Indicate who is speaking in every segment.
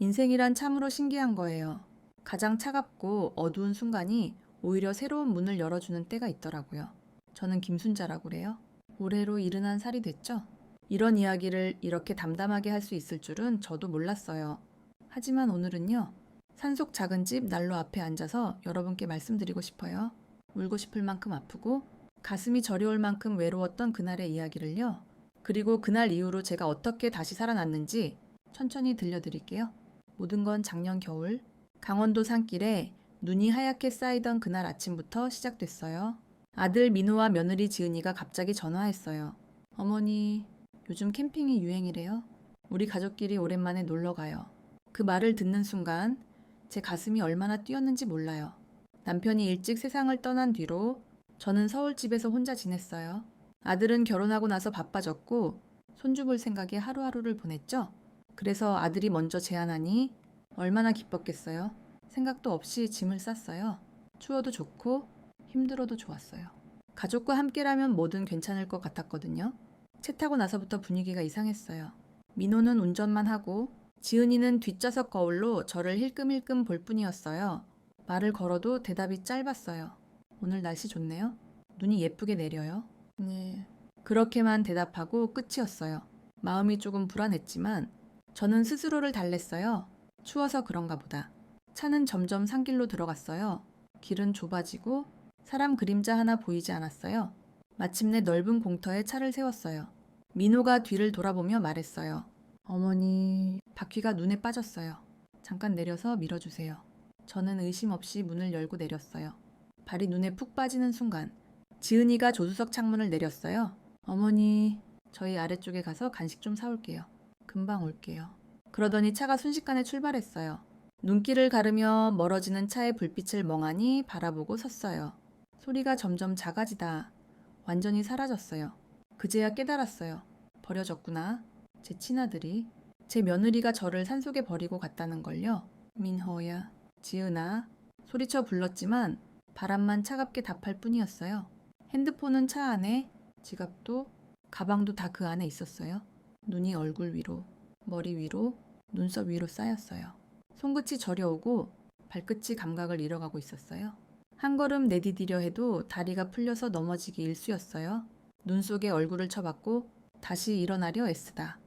Speaker 1: 인생이란 참으로 신기한 거예요. 가장 차갑고 어두운 순간이 오히려 새로운 문을 열어주는 때가 있더라고요. 저는 김순자라고 그래요. 올해로 71살이 됐죠? 이런 이야기를 이렇게 담담하게 할 수 있을 줄은 저도 몰랐어요. 하지만 오늘은요. 산속 작은 집 난로 앞에 앉아서 여러분께 말씀드리고 싶어요. 울고 싶을 만큼 아프고 가슴이 저려올 만큼 외로웠던 그날의 이야기를요. 그리고 그날 이후로 제가 어떻게 다시 살아났는지 천천히 들려드릴게요. 모든 건 작년 겨울 강원도 산길에 눈이 하얗게 쌓이던 그날 아침부터 시작됐어요. 아들 민호와 며느리 지은이가 갑자기 전화했어요. 어머니, 요즘 캠핑이 유행이래요. 우리 가족끼리 오랜만에 놀러 가요. 그 말을 듣는 순간 제 가슴이 얼마나 뛰었는지 몰라요. 남편이 일찍 세상을 떠난 뒤로 저는 서울집에서 혼자 지냈어요. 아들은 결혼하고 나서 바빠졌고 손주 볼 생각에 하루하루를 보냈죠. 그래서 아들이 먼저 제안하니 얼마나 기뻤겠어요. 생각도 없이 짐을 쌌어요. 추워도 좋고 힘들어도 좋았어요. 가족과 함께라면 뭐든 괜찮을 것 같았거든요. 차 타고 나서부터 분위기가 이상했어요. 민호는 운전만 하고 지은이는 뒷좌석 거울로 저를 힐끔힐끔 볼 뿐이었어요. 말을 걸어도 대답이 짧았어요. 오늘 날씨 좋네요. 눈이 예쁘게 내려요. 네. 그렇게만 대답하고 끝이었어요. 마음이 조금 불안했지만 저는 스스로를 달랬어요. 추워서 그런가 보다. 차는 점점 산길로 들어갔어요. 길은 좁아지고 사람 그림자 하나 보이지 않았어요. 마침내 넓은 공터에 차를 세웠어요. 민호가 뒤를 돌아보며 말했어요. 어머니, 바퀴가 눈에 빠졌어요. 잠깐 내려서 밀어주세요. 저는 의심 없이 문을 열고 내렸어요. 발이 눈에 푹 빠지는 순간 지은이가 조수석 창문을 내렸어요. 어머니, 저희 아래쪽에 가서 간식 좀 사올게요. 금방 올게요. 그러더니 차가 순식간에 출발했어요. 눈길을 가르며 멀어지는 차의 불빛을 멍하니 바라보고 섰어요. 소리가 점점 작아지다 완전히 사라졌어요. 그제야 깨달았어요. 버려졌구나. 제 친아들이, 제 며느리가 저를 산속에 버리고 갔다는 걸요. 민호야, 지은아, 소리쳐 불렀지만 바람만 차갑게 답할 뿐이었어요. 핸드폰은 차 안에, 지갑도, 가방도 다 그 안에 있었어요. 눈이 얼굴 위로, 머리 위로, 눈썹 위로 쌓였어요. 손끝이 저려오고 발끝이 감각을 잃어가고 있었어요. 한 걸음 내디디려 해도 다리가 풀려서 넘어지기 일쑤였어요. 눈 속에 얼굴을 쳐박고 다시 일어나려 애쓰다.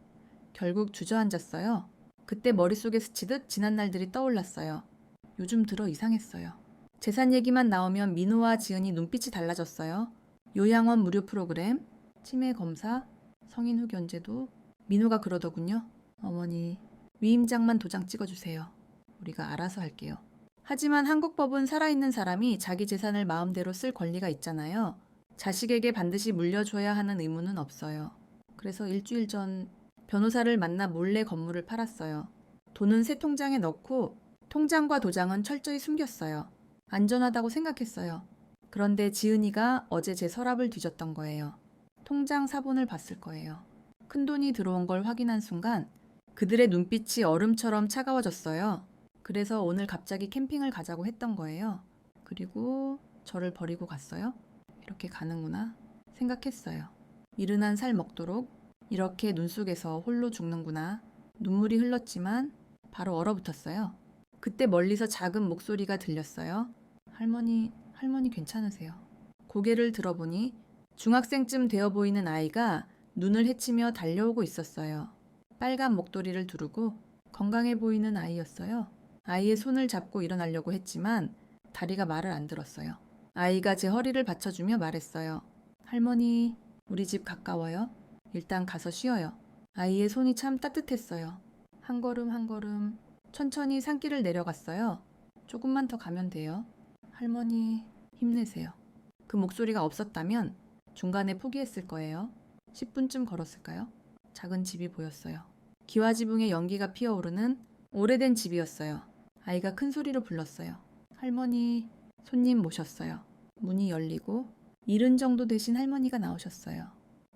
Speaker 1: 결국 주저앉았어요. 그때 머릿속에 스치듯 지난 날들이 떠올랐어요. 요즘 들어 이상했어요. 재산 얘기만 나오면 민호와 지은이 눈빛이 달라졌어요. 요양원 무료 프로그램, 치매 검사, 성인 후 견제도. 민호가 그러더군요. 어머니, 위임장만 도장 찍어주세요. 우리가 알아서 할게요. 하지만 한국 법은 살아있는 사람이 자기 재산을 마음대로 쓸 권리가 있잖아요. 자식에게 반드시 물려줘야 하는 의무는 없어요. 그래서 일주일 전 변호사를 만나 몰래 건물을 팔았어요. 돈은 새 통장에 넣고 통장과 도장은 철저히 숨겼어요. 안전하다고 생각했어요. 그런데 지은이가 어제 제 서랍을 뒤졌던 거예요. 통장 사본을 봤을 거예요. 큰돈이 들어온 걸 확인한 순간 그들의 눈빛이 얼음처럼 차가워졌어요. 그래서 오늘 갑자기 캠핑을 가자고 했던 거예요. 그리고 저를 버리고 갔어요. 이렇게 가는구나 생각했어요. 이른한 살 먹도록 이렇게 눈 속에서 홀로 죽는구나. 눈물이 흘렀지만 바로 얼어붙었어요. 그때 멀리서 작은 목소리가 들렸어요. 할머니 괜찮으세요? 고개를 들어보니 중학생쯤 되어 보이는 아이가 눈을 헤치며 달려오고 있었어요. 빨간 목도리를 두르고 건강해 보이는 아이였어요. 아이의 손을 잡고 일어나려고 했지만 다리가 말을 안 들었어요. 아이가 제 허리를 받쳐주며 말했어요. 할머니, 우리 집 가까워요. 일단 가서 쉬어요. 아이의 손이 참 따뜻했어요. 한 걸음 한 걸음 천천히 산길을 내려갔어요. 조금만 더 가면 돼요. 할머니, 힘내세요. 그 목소리가 없었다면 중간에 포기했을 거예요. 10분쯤 걸었을까요? 작은 집이 보였어요. 기와지붕에 연기가 피어오르는 오래된 집이었어요. 아이가 큰 소리로 불렀어요. 할머니, 손님 모셨어요. 문이 열리고 이른 정도 되신 할머니가 나오셨어요.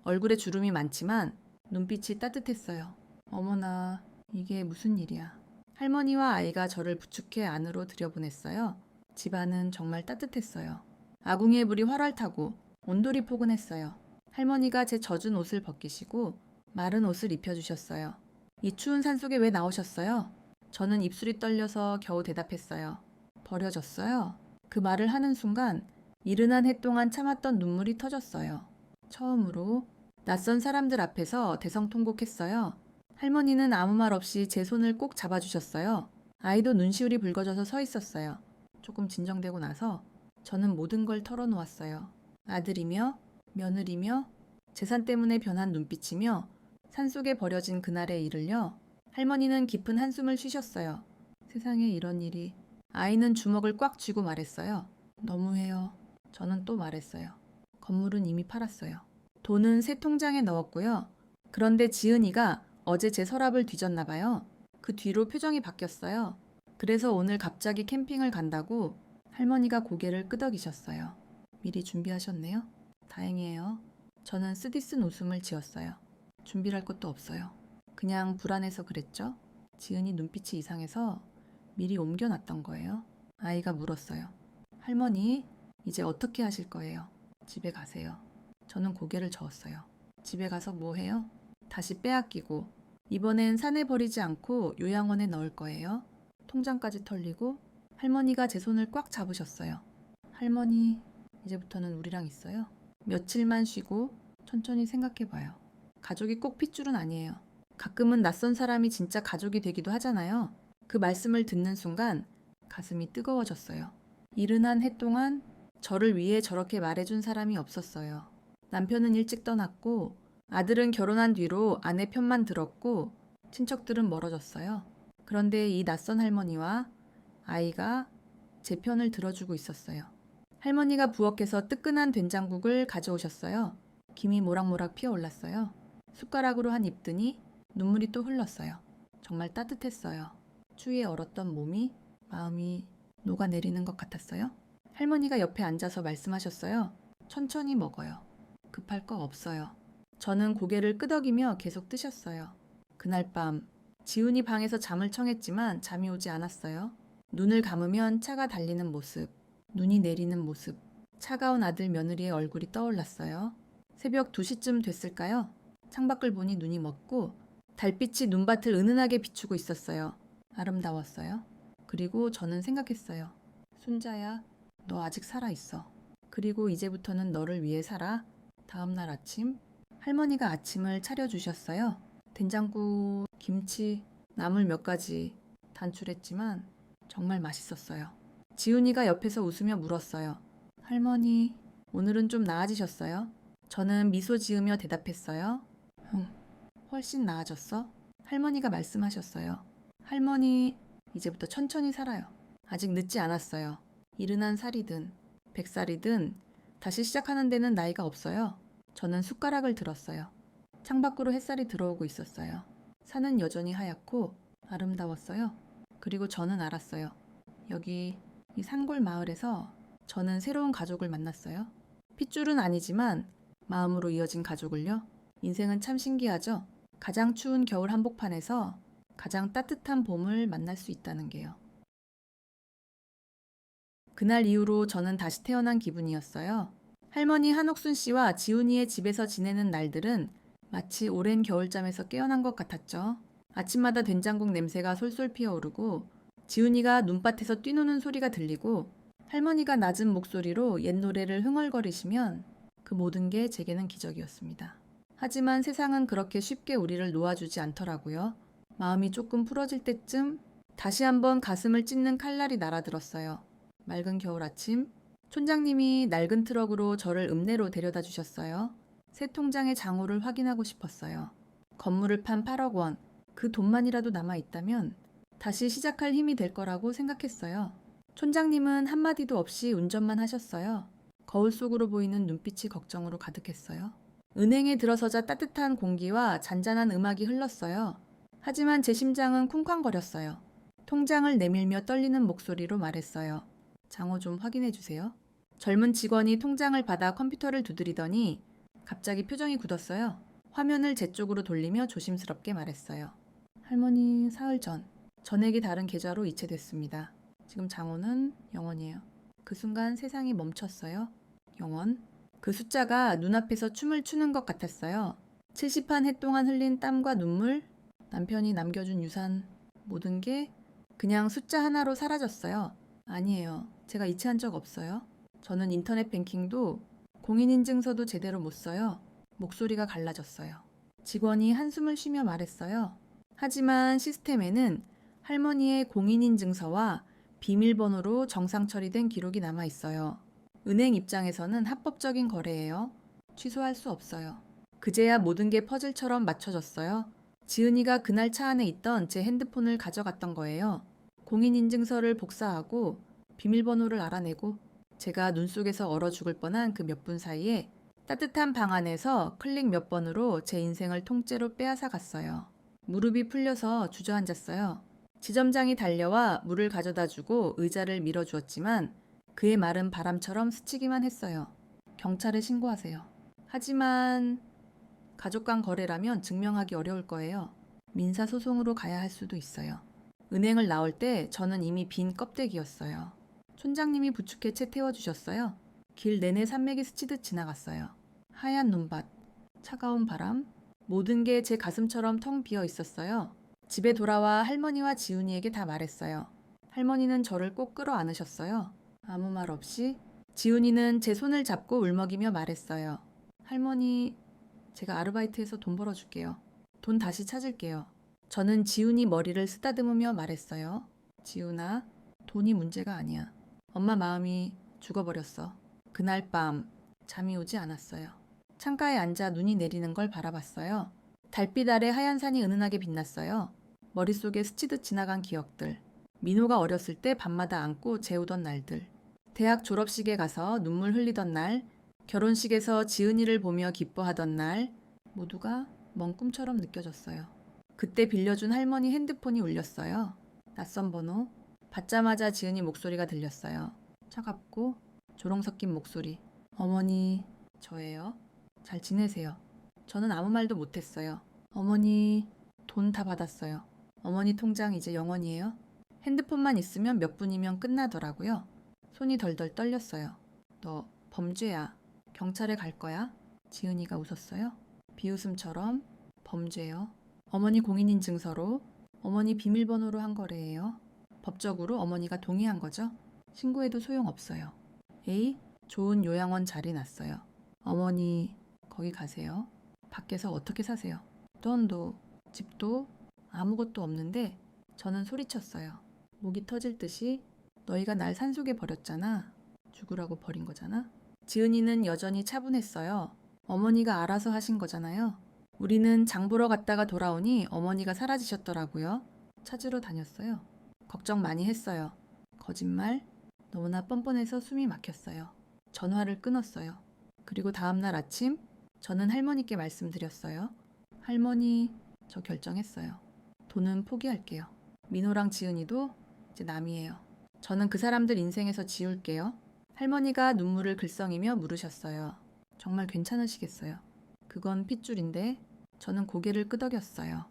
Speaker 1: 얼굴에 주름이 많지만 눈빛이 따뜻했어요. 어머나, 이게 무슨 일이야. 할머니와 아이가 저를 부축해 안으로 들여보냈어요. 집안은 정말 따뜻했어요. 아궁이의 불이 활활 타고 온돌이 포근했어요. 할머니가 제 젖은 옷을 벗기시고 마른 옷을 입혀주셨어요. 이 추운 산속에 왜 나오셨어요? 저는 입술이 떨려서 겨우 대답했어요. 버려졌어요. 그 말을 하는 순간 이른 한 해 동안 참았던 눈물이 터졌어요. 처음으로 낯선 사람들 앞에서 대성통곡했어요. 할머니는 아무 말 없이 제 손을 꼭 잡아주셨어요. 아이도 눈시울이 붉어져서 서 있었어요. 조금 진정되고 나서 저는 모든 걸 털어놓았어요. 아들이며 며느리며 재산 때문에 변한 눈빛이며 산속에 버려진 그날의 일을요. 할머니는 깊은 한숨을 쉬셨어요. 세상에 이런 일이. 아이는 주먹을 꽉 쥐고 말했어요. 너무해요. 저는 또 말했어요. 건물은 이미 팔았어요. 돈은 새 통장에 넣었고요. 그런데 지은이가 어제 제 서랍을 뒤졌나 봐요. 그 뒤로 표정이 바뀌었어요. 그래서 오늘 갑자기 캠핑을 간다고 할머니가 고개를 끄덕이셨어요. 미리 준비하셨네요? 다행이에요. 저는 쓰디쓴 웃음을 지었어요. 준비할 것도 없어요. 그냥 불안해서 그랬죠? 지은이 눈빛이 이상해서 미리 옮겨놨던 거예요. 아이가 물었어요. 할머니, 이제 어떻게 하실 거예요? 집에 가세요. 저는 고개를 저었어요. 집에 가서 뭐 해요? 다시 빼앗기고 이번엔 산에 버리지 않고 요양원에 넣을 거예요. 통장까지 털리고 할머니가 제 손을 꽉 잡으셨어요. 할머니, 이제부터는 우리랑 있어요. 며칠만 쉬고 천천히 생각해봐요. 가족이 꼭 핏줄은 아니에요. 가끔은 낯선 사람이 진짜 가족이 되기도 하잖아요. 그 말씀을 듣는 순간 가슴이 뜨거워졌어요. 이른 한 해 동안 저를 위해 저렇게 말해준 사람이 없었어요. 남편은 일찍 떠났고 아들은 결혼한 뒤로 아내 편만 들었고 친척들은 멀어졌어요. 그런데 이 낯선 할머니와 아이가 제 편을 들어주고 있었어요. 할머니가 부엌에서 뜨끈한 된장국을 가져오셨어요. 김이 모락모락 피어올랐어요. 숟가락으로 한 입더니 눈물이 또 흘렀어요. 정말 따뜻했어요. 추위에 얼었던 몸이 마음이 녹아내리는 것 같았어요. 할머니가 옆에 앉아서 말씀하셨어요. 천천히 먹어요. 급할 거 없어요. 저는 고개를 끄덕이며 계속 뜨셨어요. 그날 밤 지훈이 방에서 잠을 청했지만 잠이 오지 않았어요. 눈을 감으면 차가 달리는 모습, 눈이 내리는 모습, 차가운 아들 며느리의 얼굴이 떠올랐어요. 새벽 2시쯤 됐을까요? 창밖을 보니 눈이 먹고 달빛이 눈밭을 은은하게 비추고 있었어요. 아름다웠어요. 그리고 저는 생각했어요. 순자야, 너 아직 살아있어. 그리고 이제부터는 너를 위해 살아. 다음 날 아침 할머니가 아침을 차려주셨어요. 된장국, 김치, 나물 몇 가지 단출했지만 정말 맛있었어요. 지훈이가 옆에서 웃으며 물었어요. 할머니, 오늘은 좀 나아지셨어요? 저는 미소 지으며 대답했어요. 훨씬 나아졌어? 할머니가 말씀하셨어요. 할머니, 이제부터 천천히 살아요. 아직 늦지 않았어요. 이른 한 살이든 100살이든 다시 시작하는 데는 나이가 없어요. 저는 숟가락을 들었어요. 창밖으로 햇살이 들어오고 있었어요. 산은 여전히 하얗고 아름다웠어요. 그리고 저는 알았어요. 여기 이 산골 마을에서 저는 새로운 가족을 만났어요. 핏줄은 아니지만 마음으로 이어진 가족을요. 인생은 참 신기하죠. 가장 추운 겨울 한복판에서 가장 따뜻한 봄을 만날 수 있다는 게요. 그날 이후로 저는 다시 태어난 기분이었어요. 할머니 한옥순 씨와 지훈이의 집에서 지내는 날들은 마치 오랜 겨울잠에서 깨어난 것 같았죠. 아침마다 된장국 냄새가 솔솔 피어오르고 지훈이가 눈밭에서 뛰노는 소리가 들리고 할머니가 낮은 목소리로 옛 노래를 흥얼거리시면 그 모든 게 제게는 기적이었습니다. 하지만 세상은 그렇게 쉽게 우리를 놓아주지 않더라고요. 마음이 조금 풀어질 때쯤 다시 한번 가슴을 찢는 칼날이 날아들었어요. 맑은 겨울 아침, 촌장님이 낡은 트럭으로 저를 읍내로 데려다 주셨어요. 새 통장의 장호를 확인하고 싶었어요. 건물을 판 8억 원, 그 돈만이라도 남아있다면 다시 시작할 힘이 될 거라고 생각했어요. 촌장님은 한마디도 없이 운전만 하셨어요. 거울 속으로 보이는 눈빛이 걱정으로 가득했어요. 은행에 들어서자 따뜻한 공기와 잔잔한 음악이 흘렀어요. 하지만 제 심장은 쿵쾅거렸어요. 통장을 내밀며 떨리는 목소리로 말했어요. 장호 좀 확인해 주세요. 젊은 직원이 통장을 받아 컴퓨터를 두드리더니 갑자기 표정이 굳었어요. 화면을 제 쪽으로 돌리며 조심스럽게 말했어요. 할머니 사흘 전, 전액이 다른 계좌로 이체됐습니다. 지금 장호는 0원이에요. 그 순간 세상이 멈췄어요. 0원. 그 숫자가 눈앞에서 춤을 추는 것 같았어요. 70한 해 동안 흘린 땀과 눈물, 남편이 남겨준 유산, 모든 게 그냥 숫자 하나로 사라졌어요. 아니에요. 제가 이체한 적 없어요. 저는 인터넷 뱅킹도 공인인증서도 제대로 못 써요. 목소리가 갈라졌어요. 직원이 한숨을 쉬며 말했어요. 하지만 시스템에는 할머니의 공인인증서와 비밀번호로 정상 처리된 기록이 남아 있어요. 은행 입장에서는 합법적인 거래예요. 취소할 수 없어요. 그제야 모든 게 퍼즐처럼 맞춰졌어요. 지은이가 그날 차 안에 있던 제 핸드폰을 가져갔던 거예요. 공인인증서를 복사하고 비밀번호를 알아내고 제가 눈 속에서 얼어 죽을 뻔한 그 몇 분 사이에 따뜻한 방 안에서 클릭 몇 번으로 제 인생을 통째로 빼앗아 갔어요. 무릎이 풀려서 주저앉았어요. 지점장이 달려와 물을 가져다 주고 의자를 밀어주었지만 그의 말은 바람처럼 스치기만 했어요. 경찰에 신고하세요. 하지만 가족 간 거래라면 증명하기 어려울 거예요. 민사소송으로 가야 할 수도 있어요. 은행을 나올 때 저는 이미 빈 껍데기였어요. 촌장님이 부축해 채 태워주셨어요. 길 내내 산맥이 스치듯 지나갔어요. 하얀 눈밭, 차가운 바람, 모든 게 제 가슴처럼 텅 비어 있었어요. 집에 돌아와 할머니와 지훈이에게 다 말했어요. 할머니는 저를 꼭 끌어안으셨어요. 아무 말 없이 지훈이는 제 손을 잡고 울먹이며 말했어요. 할머니, 제가 아르바이트해서 돈 벌어줄게요. 돈 다시 찾을게요. 저는 지훈이 머리를 쓰다듬으며 말했어요. 지훈아, 돈이 문제가 아니야. 엄마 마음이 죽어버렸어. 그날 밤 잠이 오지 않았어요. 창가에 앉아 눈이 내리는 걸 바라봤어요. 달빛 아래 하얀 산이 은은하게 빛났어요. 머릿속에 스치듯 지나간 기억들. 민호가 어렸을 때 밤마다 안고 재우던 날들. 대학 졸업식에 가서 눈물 흘리던 날. 결혼식에서 지은이를 보며 기뻐하던 날. 모두가 먼 꿈처럼 느껴졌어요. 그때 빌려준 할머니 핸드폰이 울렸어요. 낯선 번호. 받자마자 지은이 목소리가 들렸어요. 차갑고 조롱 섞인 목소리. 어머니, 저예요. 잘 지내세요. 저는 아무 말도 못했어요. 어머니, 돈 다 받았어요. 어머니 통장 이제 0원이에요. 핸드폰만 있으면 몇 분이면 끝나더라고요. 손이 덜덜 떨렸어요. 너 범죄야. 경찰에 갈 거야? 지은이가 웃었어요. 비웃음처럼 범죄요. 어머니 공인인증서로, 어머니 비밀번호로 한 거래예요. 법적으로 어머니가 동의한 거죠? 신고해도 소용없어요. 에이, 좋은 요양원 자리 났어요. 어머니, 거기 가세요. 밖에서 어떻게 사세요? 돈도, 집도 아무것도 없는데 저는 소리쳤어요. 목이 터질 듯이 너희가 날 산속에 버렸잖아. 죽으라고 버린 거잖아. 지은이는 여전히 차분했어요. 어머니가 알아서 하신 거잖아요. 우리는 장 보러 갔다가 돌아오니 어머니가 사라지셨더라고요. 찾으러 다녔어요. 걱정 많이 했어요. 거짓말? 너무나 뻔뻔해서 숨이 막혔어요. 전화를 끊었어요. 그리고 다음날 아침 저는 할머니께 말씀드렸어요. 할머니, 저 결정했어요. 돈은 포기할게요. 민호랑 지은이도 이제 남이에요. 저는 그 사람들 인생에서 지울게요. 할머니가 눈물을 글썽이며 물으셨어요. 정말 괜찮으시겠어요? 그건 핏줄인데 저는 고개를 끄덕였어요.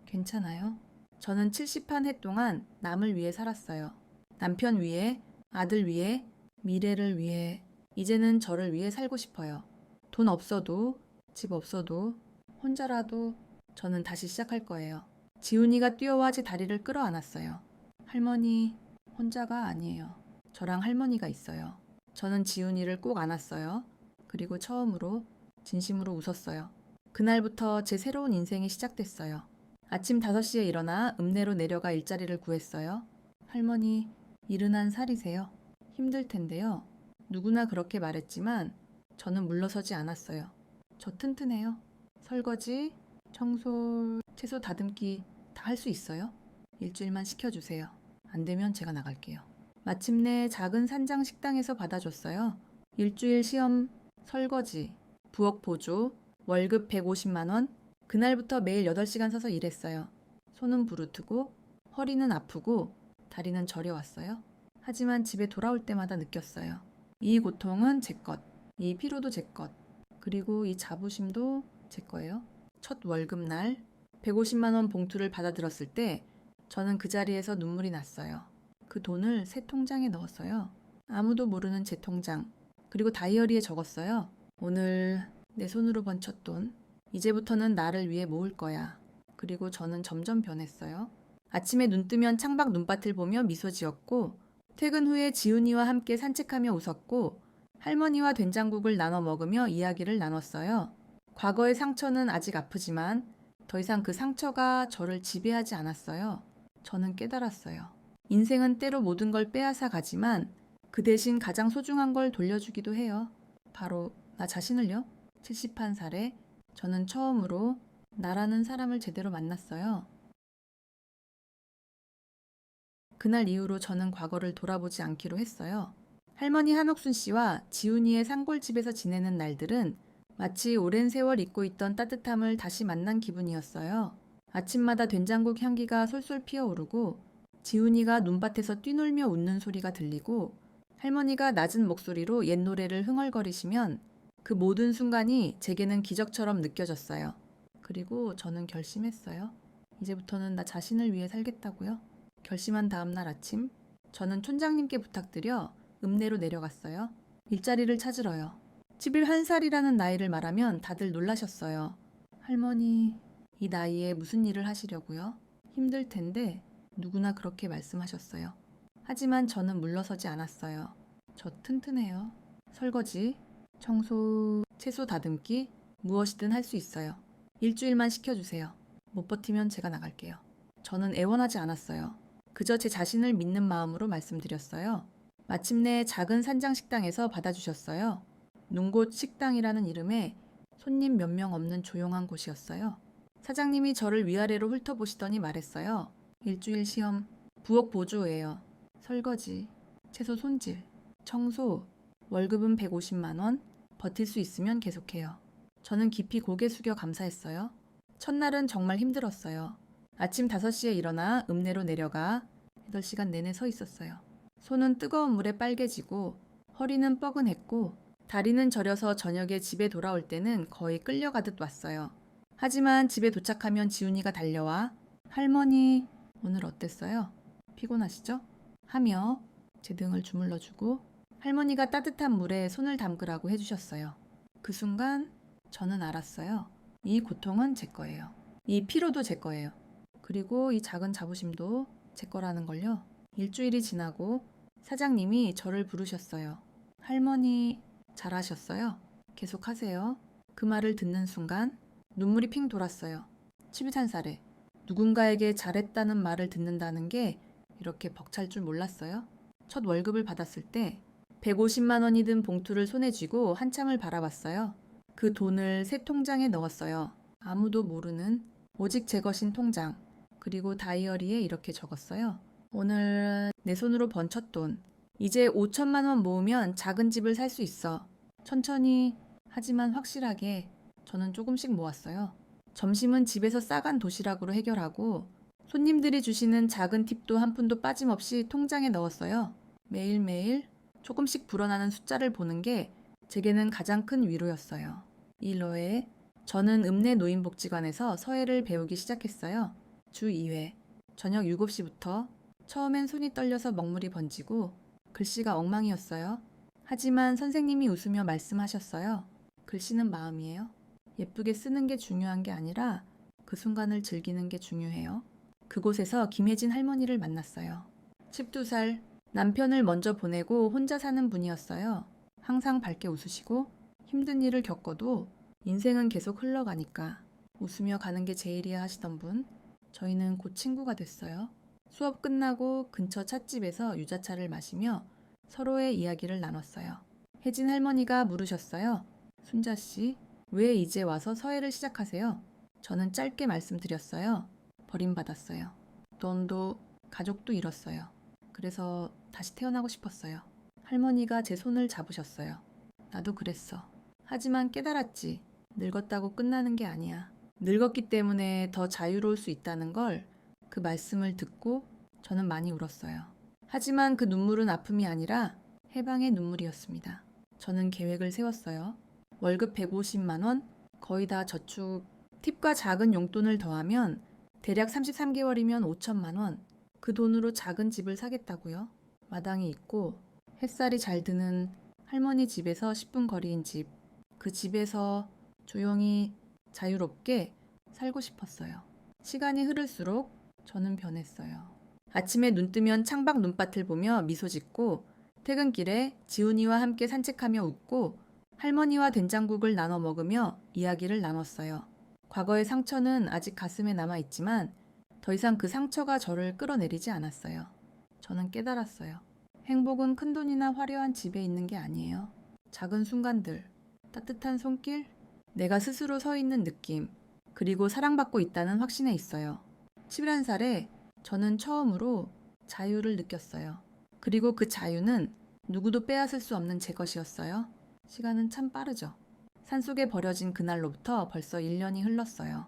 Speaker 1: 괜찮아요? 저는 70한 해 동안 남을 위해 살았어요. 남편 위해, 아들 위해, 미래를 위해, 이제는 저를 위해 살고 싶어요. 돈 없어도, 집 없어도, 혼자라도 저는 다시 시작할 거예요. 지훈이가 뛰어와 제 다리를 끌어안았어요. 할머니, 혼자가 아니에요. 저랑 할머니가 있어요. 저는 지훈이를 꼭 안았어요. 그리고 처음으로 진심으로 웃었어요. 그날부터 제 새로운 인생이 시작됐어요. 아침 5시에 일어나 읍내로 내려가 일자리를 구했어요. 할머니, 71살이세요. 힘들 텐데요. 누구나 그렇게 말했지만 저는 물러서지 않았어요. 저 튼튼해요. 설거지, 청소, 채소 다듬기 다 할 수 있어요. 일주일만 시켜주세요. 안 되면 제가 나갈게요. 마침내 작은 산장 식당에서 받아줬어요. 일주일 시험, 설거지, 부엌 보조, 월급 150만 원. 그날부터 매일 8시간 서서 일했어요. 손은 부르트고 허리는 아프고 다리는 저려왔어요. 하지만 집에 돌아올 때마다 느꼈어요. 이 고통은 제 것, 이 피로도 제 것, 그리고 이 자부심도 제 거예요. 첫 월급날 150만 원 봉투를 받아들었을 때 저는 그 자리에서 눈물이 났어요. 그 돈을 새 통장에 넣었어요. 아무도 모르는 제 통장. 그리고 다이어리에 적었어요. 오늘 내 손으로 번 첫 돈. 이제부터는 나를 위해 모을 거야. 그리고 저는 점점 변했어요. 아침에 눈 뜨면 창밖 눈밭을 보며 미소 지었고 퇴근 후에 지훈이와 함께 산책하며 웃었고 할머니와 된장국을 나눠 먹으며 이야기를 나눴어요. 과거의 상처는 아직 아프지만 더 이상 그 상처가 저를 지배하지 않았어요. 저는 깨달았어요. 인생은 때로 모든 걸 빼앗아 가지만 그 대신 가장 소중한 걸 돌려주기도 해요. 바로 나 자신을요. 71살에 저는 처음으로 나라는 사람을 제대로 만났어요. 그날 이후로 저는 과거를 돌아보지 않기로 했어요. 할머니 한옥순 씨와 지훈이의 산골집에서 지내는 날들은 마치 오랜 세월 잊고 있던 따뜻함을 다시 만난 기분이었어요. 아침마다 된장국 향기가 솔솔 피어오르고 지훈이가 눈밭에서 뛰놀며 웃는 소리가 들리고 할머니가 낮은 목소리로 옛 노래를 흥얼거리시면 그 모든 순간이 제게는 기적처럼 느껴졌어요. 그리고 저는 결심했어요. 이제부터는 나 자신을 위해 살겠다고요. 결심한 다음 날 아침, 저는 촌장님께 부탁드려 읍내로 내려갔어요. 일자리를 찾으러요. 71살이라는 나이를 말하면 다들 놀라셨어요. 할머니, 이 나이에 무슨 일을 하시려고요? 힘들 텐데 누구나 그렇게 말씀하셨어요. 하지만 저는 물러서지 않았어요. 저 튼튼해요. 설거지, 청소, 채소 다듬기, 무엇이든 할 수 있어요. 일주일만 시켜주세요. 못 버티면 제가 나갈게요. 저는 애원하지 않았어요. 그저 제 자신을 믿는 마음으로 말씀드렸어요. 마침내 작은 산장 식당에서 받아주셨어요. 눈곳 식당이라는 이름에 손님 몇 명 없는 조용한 곳이었어요. 사장님이 저를 위아래로 훑어보시더니 말했어요. 일주일 시험, 부엌 보조예요. 설거지, 채소 손질, 청소, 월급은 150만 원, 버틸 수 있으면 계속해요. 저는 깊이 고개 숙여 감사했어요. 첫날은 정말 힘들었어요. 아침 5시에 일어나 읍내로 내려가 8시간 내내 서 있었어요. 손은 뜨거운 물에 빨개지고 허리는 뻐근했고 다리는 저려서 저녁에 집에 돌아올 때는 거의 끌려가듯 왔어요. 하지만 집에 도착하면 지훈이가 달려와 할머니, 오늘 어땠어요? 피곤하시죠? 하며 제 등을 주물러주고 할머니가 따뜻한 물에 손을 담그라고 해주셨어요. 그 순간 저는 알았어요. 이 고통은 제 거예요. 이 피로도 제 거예요. 그리고 이 작은 자부심도 제 거라는 걸요. 일주일이 지나고 사장님이 저를 부르셨어요. 할머니, 잘하셨어요. 계속하세요. 그 말을 듣는 순간 눈물이 핑 돌았어요. 71살에 누군가에게 잘했다는 말을 듣는다는 게 이렇게 벅찰 줄 몰랐어요. 첫 월급을 받았을 때 150만 원이 든 봉투를 손에 쥐고 한참을 바라봤어요. 그 돈을 새 통장에 넣었어요. 아무도 모르는 오직 제 것인 통장. 그리고 다이어리에 이렇게 적었어요. 오늘 내 손으로 번 첫 돈. 이제 5천만 원 모으면 작은 집을 살 수 있어. 천천히 하지만 확실하게 저는 조금씩 모았어요. 점심은 집에서 싸간 도시락으로 해결하고 손님들이 주시는 작은 팁도 한 푼도 빠짐없이 통장에 넣었어요. 매일매일 조금씩 불어나는 숫자를 보는 게 제게는 가장 큰 위로였어요. 이 일 외에 저는 읍내 노인복지관에서 서예를 배우기 시작했어요. 주 2회, 저녁 7시부터 처음엔 손이 떨려서 먹물이 번지고 글씨가 엉망이었어요. 하지만 선생님이 웃으며 말씀하셨어요. 글씨는 마음이에요. 예쁘게 쓰는 게 중요한 게 아니라 그 순간을 즐기는 게 중요해요. 그곳에서 김혜진 할머니를 만났어요. 12살, 남편을 먼저 보내고 혼자 사는 분이었어요. 항상 밝게 웃으시고 힘든 일을 겪어도 인생은 계속 흘러가니까 웃으며 가는 게 제일이야 하시던 분. 저희는 곧 친구가 됐어요. 수업 끝나고 근처 찻집에서 유자차를 마시며 서로의 이야기를 나눴어요. 혜진 할머니가 물으셨어요. 순자씨, 왜 이제 와서 서예를 시작하세요? 저는 짧게 말씀드렸어요. 버림받았어요. 돈도 가족도 잃었어요. 그래서 다시 태어나고 싶었어요. 할머니가 제 손을 잡으셨어요. 나도 그랬어. 하지만 깨달았지. 늙었다고 끝나는 게 아니야. 늙었기 때문에 더 자유로울 수 있다는 걸 그 말씀을 듣고 저는 많이 울었어요. 하지만 그 눈물은 아픔이 아니라 해방의 눈물이었습니다. 저는 계획을 세웠어요. 월급 150만 원, 거의 다 저축, 팁과 작은 용돈을 더하면 대략 33개월이면 5천만 원. 그 돈으로 작은 집을 사겠다고요. 마당이 있고 햇살이 잘 드는 할머니 집에서 10분 거리인 집. 그 집에서 조용히 자유롭게 살고 싶었어요. 시간이 흐를수록 저는 변했어요. 아침에 눈 뜨면 창밖 눈밭을 보며 미소 짓고 퇴근길에 지훈이와 함께 산책하며 웃고 할머니와 된장국을 나눠 먹으며 이야기를 나눴어요. 과거의 상처는 아직 가슴에 남아 있지만 더 이상 그 상처가 저를 끌어내리지 않았어요. 저는 깨달았어요. 행복은 큰돈이나 화려한 집에 있는 게 아니에요. 작은 순간들, 따뜻한 손길, 내가 스스로 서 있는 느낌, 그리고 사랑받고 있다는 확신에 있어요. 11살에 저는 처음으로 자유를 느꼈어요. 그리고 그 자유는 누구도 빼앗을 수 없는 제 것이었어요. 시간은 참 빠르죠. 산속에 버려진 그날로부터 벌써 1년이 흘렀어요.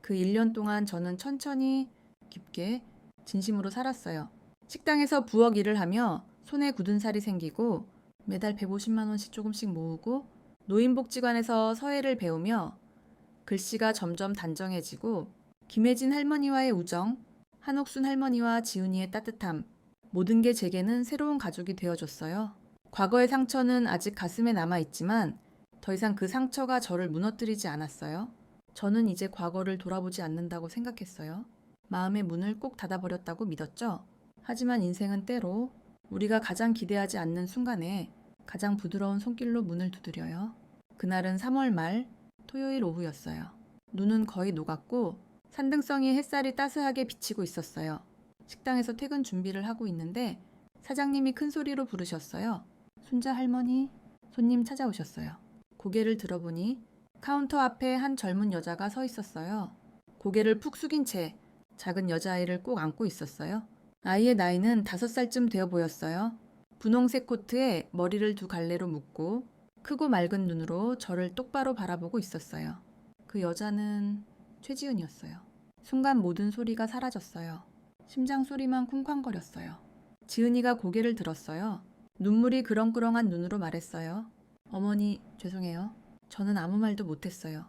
Speaker 1: 그 1년 동안 저는 천천히 깊게 진심으로 살았어요. 식당에서 부엌 일을 하며 손에 굳은 살이 생기고 매달 150만 원씩 조금씩 모으고 노인복지관에서 서예를 배우며 글씨가 점점 단정해지고 김혜진 할머니와의 우정, 한옥순 할머니와 지훈이의 따뜻함, 모든 게 제게는 새로운 가족이 되어줬어요. 과거의 상처는 아직 가슴에 남아있지만 더 이상 그 상처가 저를 무너뜨리지 않았어요. 저는 이제 과거를 돌아보지 않는다고 생각했어요. 마음의 문을 꼭 닫아버렸다고 믿었죠. 하지만 인생은 때로 우리가 가장 기대하지 않는 순간에 가장 부드러운 손길로 문을 두드려요. 그날은 3월 말 토요일 오후였어요. 눈은 거의 녹았고 산등성이 햇살이 따스하게 비치고 있었어요. 식당에서 퇴근 준비를 하고 있는데 사장님이 큰 소리로 부르셨어요. 순자 할머니, 손님 찾아오셨어요. 고개를 들어보니 카운터 앞에 한 젊은 여자가 서 있었어요. 고개를 푹 숙인 채 작은 여자아이를 꼭 안고 있었어요. 아이의 나이는 5살쯤 되어 보였어요. 분홍색 코트에 머리를 두 갈래로 묶고 크고 맑은 눈으로 저를 똑바로 바라보고 있었어요. 그 여자는 최지은이었어요. 순간 모든 소리가 사라졌어요. 심장 소리만 쿵쾅거렸어요. 지은이가 고개를 들었어요. 눈물이 그렁그렁한 눈으로 말했어요. 어머니, 죄송해요. 저는 아무 말도 못했어요.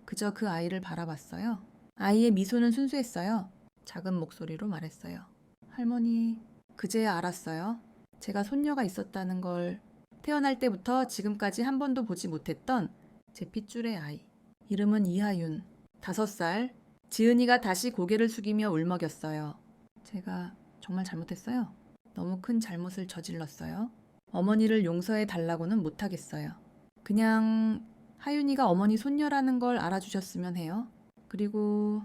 Speaker 1: 그저 그 아이를 바라봤어요. 아이의 미소는 순수했어요. 작은 목소리로 말했어요. 할머니, 그제야 알았어요. 제가 손녀가 있었다는 걸. 태어날 때부터 지금까지 한 번도 보지 못했던 제 핏줄의 아이. 이름은 이하윤, 5살. 지은이가 다시 고개를 숙이며 울먹였어요. 제가 정말 잘못했어요. 너무 큰 잘못을 저질렀어요. 어머니를 용서해 달라고는 못하겠어요. 그냥 하윤이가 어머니 손녀라는 걸 알아주셨으면 해요. 그리고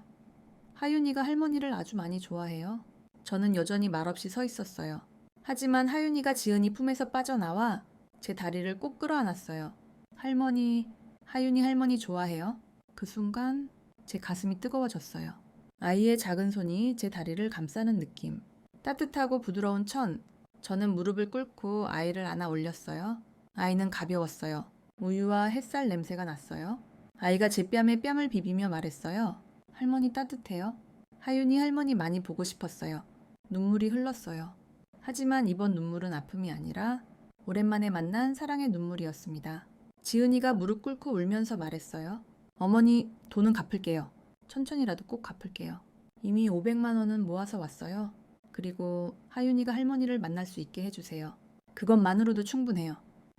Speaker 1: 하윤이가 할머니를 아주 많이 좋아해요. 저는 여전히 말없이 서 있었어요. 하지만 하윤이가 지은이 품에서 빠져나와 제 다리를 꼭 끌어안았어요. 할머니, 하윤이 할머니 좋아해요? 그 순간 제 가슴이 뜨거워졌어요. 아이의 작은 손이 제 다리를 감싸는 느낌. 따뜻하고 부드러운 천. 저는 무릎을 꿇고 아이를 안아 올렸어요. 아이는 가벼웠어요. 우유와 햇살 냄새가 났어요. 아이가 제 뺨에 뺨을 비비며 말했어요. 할머니 따뜻해요. 하윤이 할머니 많이 보고 싶었어요. 눈물이 흘렀어요. 하지만 이번 눈물은 아픔이 아니라 오랜만에 만난 사랑의 눈물이었습니다. 지은이가 무릎 꿇고 울면서 말했어요. 어머니, 돈은 갚을게요. 천천히라도 꼭 갚을게요. 이미 500만 원은 모아서 왔어요. 그리고 하윤이가 할머니를 만날 수 있게 해주세요. 그것만으로도 충분해요.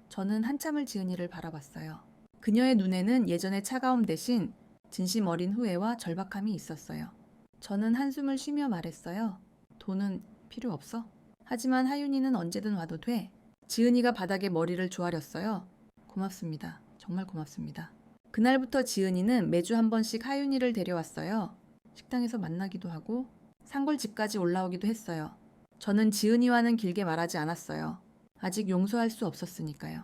Speaker 1: 저는 한참을 지은이를 바라봤어요. 그녀의 눈에는 예전의 차가움 대신 진심 어린 후회와 절박함이 있었어요. 저는 한숨을 쉬며 말했어요. 돈은 필요 없어. 하지만 하윤이는 언제든 와도 돼. 지은이가 바닥에 머리를 조아렸어요. 고맙습니다. 정말 고맙습니다. 그날부터 지은이는 매주 한 번씩 하윤이를 데려왔어요. 식당에서 만나기도 하고 산골 집까지 올라오기도 했어요. 저는 지은이와는 길게 말하지 않았어요. 아직 용서할 수 없었으니까요.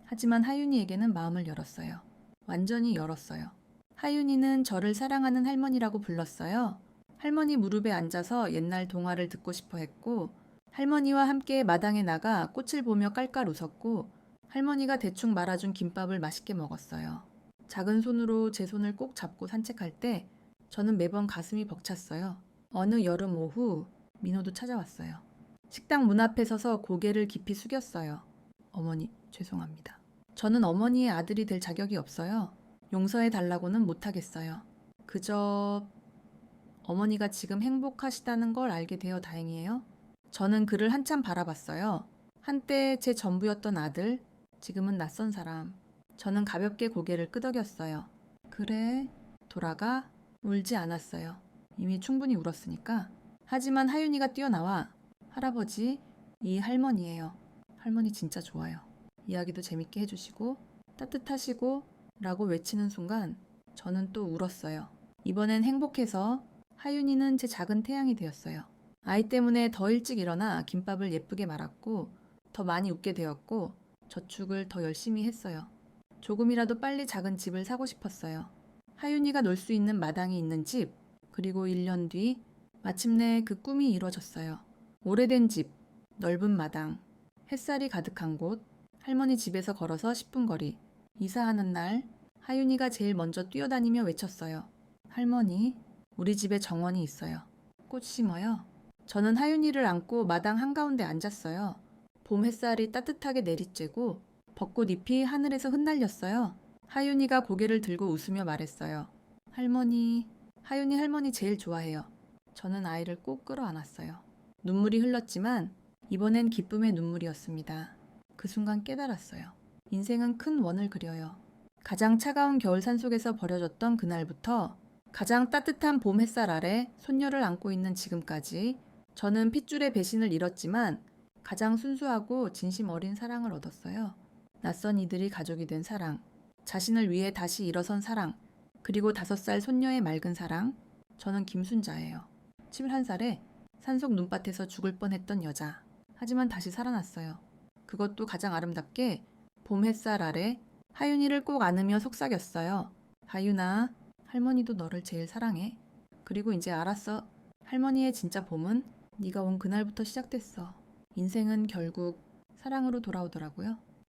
Speaker 1: 하지만 하윤이에게는 마음을 열었어요. 완전히 열었어요. 하윤이는 저를 사랑하는 할머니라고 불렀어요. 할머니 무릎에 앉아서 옛날 동화를 듣고 싶어 했고 할머니와 함께 마당에 나가 꽃을 보며 깔깔 웃었고 할머니가 대충 말아준 김밥을 맛있게 먹었어요. 작은 손으로 제 손을 꼭 잡고 산책할 때 저는 매번 가슴이 벅찼어요. 어느 여름 오후 민호도 찾아왔어요. 식당 문 앞에 서서 고개를 깊이 숙였어요. 어머니, 죄송합니다. 저는 어머니의 아들이 될 자격이 없어요. 용서해 달라고는 못하겠어요. 그저 어머니가 지금 행복하시다는 걸 알게 되어 다행이에요. 저는 그를 한참 바라봤어요. 한때 제 전부였던 아들, 지금은 낯선 사람. 저는 가볍게 고개를 끄덕였어요. 그래, 돌아가? 울지 않았어요. 이미 충분히 울었으니까. 하지만 하윤이가 뛰어나와 할아버지, 이 할머니예요. 할머니 진짜 좋아요. 이야기도 재밌게 해주시고 따뜻하시고 라고 외치는 순간 저는 또 울었어요. 이번엔 행복해서 하윤이는 제 작은 태양이 되었어요. 아이 때문에 더 일찍 일어나 김밥을 예쁘게 말았고 더 많이 웃게 되었고 저축을 더 열심히 했어요. 조금이라도 빨리 작은 집을 사고 싶었어요. 하윤이가 놀 수 있는 마당이 있는 집, 그리고 1년 뒤 마침내 그 꿈이 이루어졌어요. 오래된 집, 넓은 마당, 햇살이 가득한 곳, 할머니 집에서 걸어서 10분 거리. 이사하는 날 하윤이가 제일 먼저 뛰어다니며 외쳤어요. 할머니, 우리 집에 정원이 있어요. 꽃 심어요. 저는 하윤이를 안고 마당 한가운데 앉았어요. 봄 햇살이 따뜻하게 내리쬐고 벚꽃 잎이 하늘에서 흩날렸어요. 하윤이가 고개를 들고 웃으며 말했어요. 할머니, 하윤이 할머니 제일 좋아해요. 저는 아이를 꼭 끌어안았어요. 눈물이 흘렀지만 이번엔 기쁨의 눈물이었습니다. 그 순간 깨달았어요. 인생은 큰 원을 그려요. 가장 차가운 겨울 산속에서 버려졌던 그날부터 가장 따뜻한 봄 햇살 아래 손녀를 안고 있는 지금까지 저는 핏줄의 배신을 잃었지만 가장 순수하고 진심 어린 사랑을 얻었어요. 낯선 이들이 가족이 된 사랑, 자신을 위해 다시 일어선 사랑, 그리고 5살 손녀의 맑은 사랑. 저는 김순자예요. 21살에 산속 눈밭에서 죽을 뻔했던 여자. 하지만 다시 살아났어요. 그것도 가장 아름답게 봄 햇살 아래 하윤이를 꼭 안으며 속삭였어요. 하윤아, 할머니도 너를 제일 사랑해. 그리고 이제 알았어. 할머니의 진짜 봄은 네가 온 그날부터 시작됐어. 인생은 결국 사랑으로 돌아오더라고요.